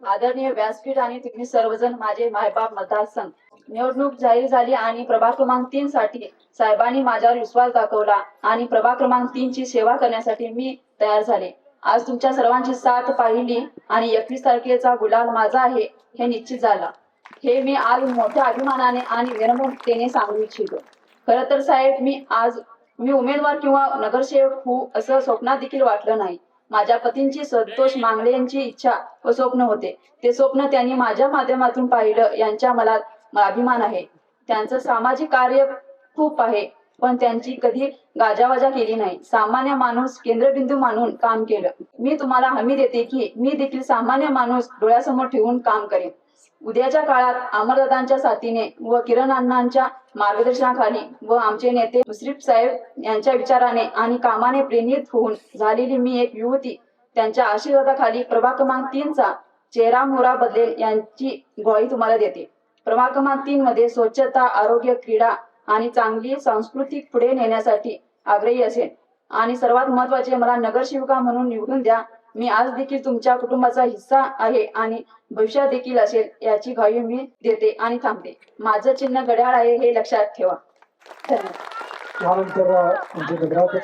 आदरणीय व्यासपीठ आणि तुम्ही सर्वजण माझे मायबाप मतदारसंघ, निवडणूक जाहीर झाली आणि प्रभाग क्रमांक 3 साठी साहेबांनी माझ्यावर विश्वास दाखवला आणि प्रभाग क्रमांक 3 ची सेवा करण्यासाठी मी तयार झाले. आज तुमच्या सर्वांची साथ पाहिली आणि 21 तारखेचा गुलाल माझा आहे हे निश्चित झालं. हे मी आज मोठ्या अभिमानाने आणि विनम्रतेने सांगू इच्छितो. खरं तर साहेब, मी उमेदवार किंवा नगरसेवक होऊ असं स्वप्नात देखील वाटलं नाही. माझ्या पतींची संतोष मांगले यांची इच्छा व स्वप्न होते. ते स्वप्न त्यांनी माझ्या माध्यमातून पाहिलं यांच्या मला अभिमान आहे. त्यांचं सामाजिक कार्य खूप आहे, पण त्यांची कधी गाजावाजा केली नाही. सामान्य माणूस केंद्रबिंदू मानून काम केलं. मी तुम्हाला हमी देते की मी देखील सामान्य माणूस डोळ्यासमोर ठेवून काम करेन. उद्याच्या काळात अमरदादांच्या साथीने व किरण अण्णांच्या मार्गदर्शनाखाली व आमचे नेते मुश्रीफ साहेब यांच्या विचाराने आणि कामाने प्रेरित होऊन झालेली मी एक युवती त्यांच्या आशीर्वादाखाली प्रभाग क्रमांक 3 चा चेहरा मोहरा बदलेल यांची ग्वाही तुम्हाला देते. प्रभाग क्रमांक 3 मध्ये स्वच्छता, आरोग्य, क्रीडा आणि चांगली संस्कृती पुढे नेण्यासाठी आग्रही असेल. आणि सर्वात महत्त्वाचे, मला नगरसेविका म्हणून निवडून द्या. मी आज देखील तुमच्या कुटुंबाचा हिस्सा आहे आणि भविष्यात देखील असेल याची ग्वाही मी देते आणि थांबते. माझं चिन्ह घड्याळ आहे हे लक्षात ठेवा. धन्यवाद. त्यानंतर आमचे नगराध्यक्ष